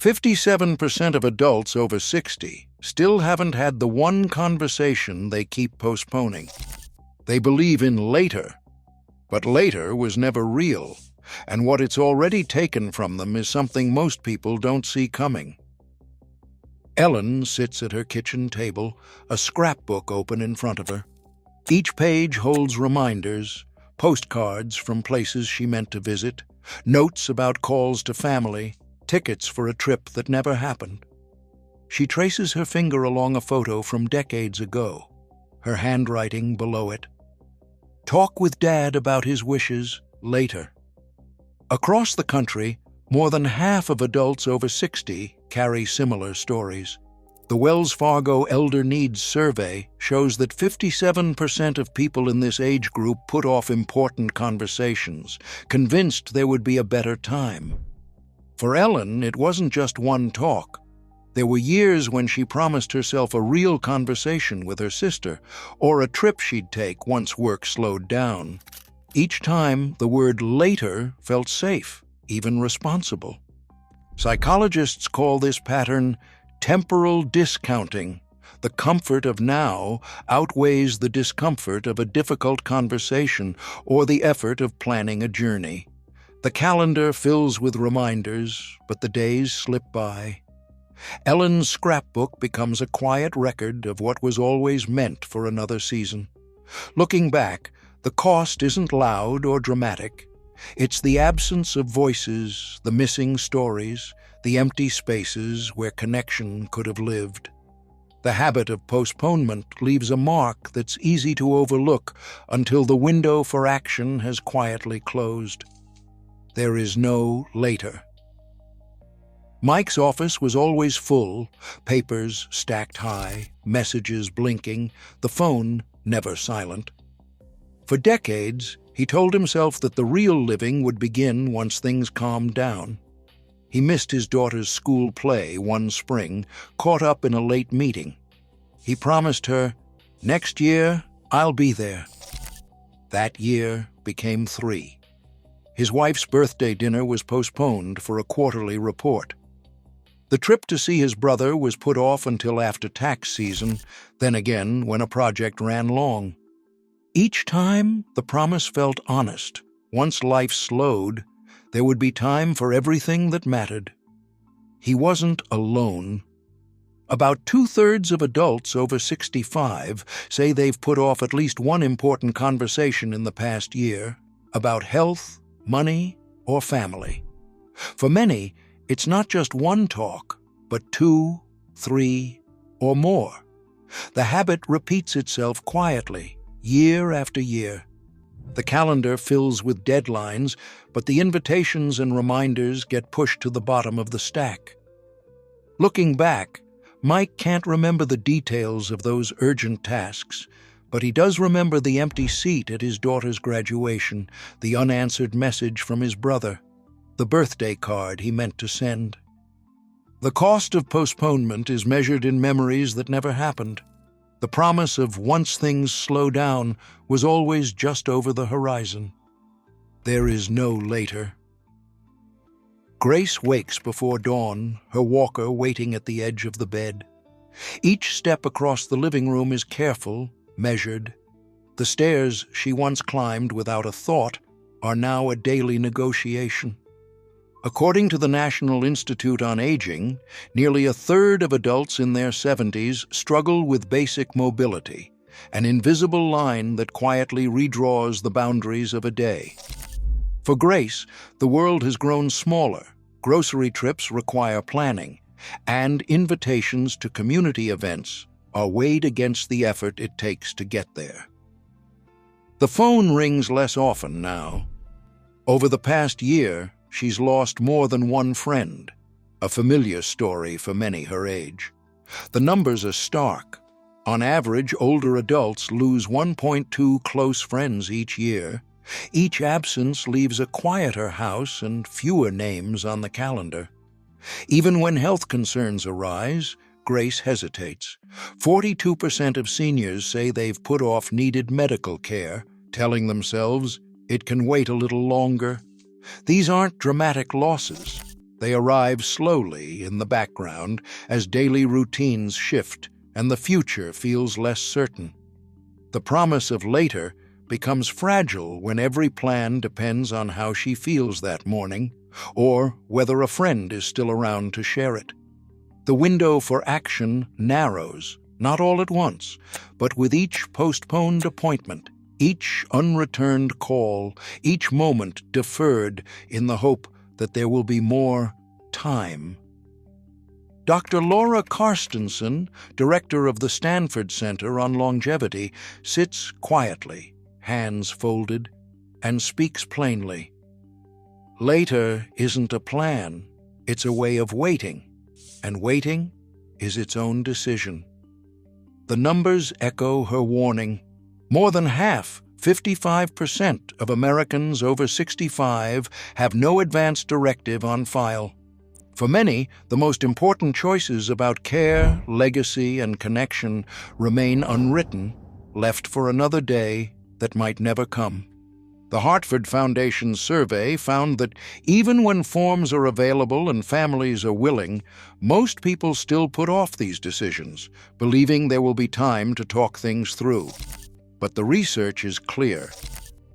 57% of adults over 60 still haven't had the one conversation they keep postponing. They believe in later, but later was never real, and what it's already taken from them is something most people don't see coming. Ellen sits at her kitchen table, a scrapbook open in front of her. Each page holds reminders, postcards from places she meant to visit, notes about calls to family, tickets for a trip that never happened. She traces her finger along a photo from decades ago, her handwriting below it. Talk with Dad about his wishes later. Across the country, more than half of adults over 60 carry similar stories. The Wells Fargo Elder Needs Survey shows that 57% of people in this age group put off important conversations, convinced there would be a better time. For Ellen, it wasn't just one talk. There were years when she promised herself a real conversation with her sister, or a trip she'd take once work slowed down. Each time, the word later felt safe, even responsible. Psychologists call this pattern temporal discounting. The comfort of now outweighs the discomfort of a difficult conversation or the effort of planning a journey. The calendar fills with reminders, but the days slip by. Ellen's scrapbook becomes a quiet record of what was always meant for another season. Looking back, the cost isn't loud or dramatic. It's the absence of voices, the missing stories, the empty spaces where connection could have lived. The habit of postponement leaves a mark that's easy to overlook until the window for action has quietly closed. There is no later. Mike's office was always full, papers stacked high, messages blinking, the phone never silent. For decades, he told himself that the real living would begin once things calmed down. He missed his daughter's school play one spring, caught up in a late meeting. He promised her, "Next year, I'll be there." That year became 3. His wife's birthday dinner was postponed for a quarterly report. The trip to see his brother was put off until after tax season, then again when a project ran long. Each time, the promise felt honest. Once life slowed, there would be time for everything that mattered. He wasn't alone. About 2/3 of adults over 65 say they've put off at least one important conversation in the past year about health, money, or family. For many, it's not just one talk, but 2, 3, or more. The habit repeats itself quietly, year after year. The calendar fills with deadlines, but the invitations and reminders get pushed to the bottom of the stack. Looking back, Mike can't remember the details of those urgent tasks, but he does remember the empty seat at his daughter's graduation, the unanswered message from his brother, the birthday card he meant to send. The cost of postponement is measured in memories that never happened. The promise of once things slow down was always just over the horizon. There is no later. Grace wakes before dawn, her walker waiting at the edge of the bed. Each step across the living room is careful, measured. The stairs she once climbed without a thought are now a daily negotiation. According to the National Institute on Aging, nearly 1/3 of adults in their 70s struggle with basic mobility, an invisible line that quietly redraws the boundaries of a day. For Grace, the world has grown smaller. Grocery trips require planning, and invitations to community events are weighed against the effort it takes to get there. The phone rings less often now. Over the past year, she's lost more than one friend, a familiar story for many her age. The numbers are stark. On average, older adults lose 1.2 close friends each year. Each absence leaves a quieter house and fewer names on the calendar. Even when health concerns arise, Grace hesitates. 42% of seniors say they've put off needed medical care, telling themselves it can wait a little longer. These aren't dramatic losses. They arrive slowly in the background as daily routines shift and the future feels less certain. The promise of later becomes fragile when every plan depends on how she feels that morning, or whether a friend is still around to share it. The window for action narrows, not all at once, but with each postponed appointment, each unreturned call, each moment deferred in the hope that there will be more time. Dr. Laura Carstensen, director of the Stanford Center on Longevity, sits quietly, hands folded, and speaks plainly. Later isn't a plan, it's a way of waiting, and waiting is its own decision. The numbers echo her warning. More than half, 55% of Americans over 65 have no advance directive on file. For many, the most important choices about care, legacy, and connection remain unwritten, left for another day that might never come. The Hartford Foundation's survey found that even when forms are available and families are willing, most people still put off these decisions, believing there will be time to talk things through. But the research is clear.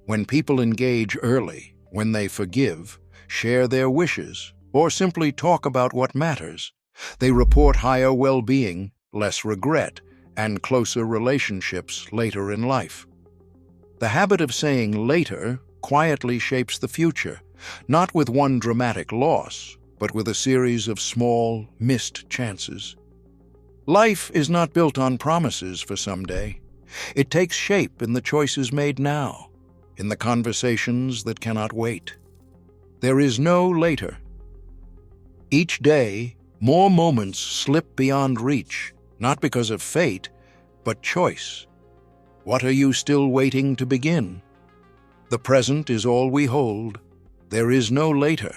When people engage early, when they forgive, share their wishes, or simply talk about what matters, they report higher well-being, less regret, and closer relationships later in life. The habit of saying later quietly shapes the future, not with one dramatic loss, but with a series of small, missed chances. Life is not built on promises for someday. It takes shape in the choices made now, in the conversations that cannot wait. There is no later. Each day, more moments slip beyond reach, not because of fate, but choice. What are you still waiting to begin? The present is all we hold. There is no later.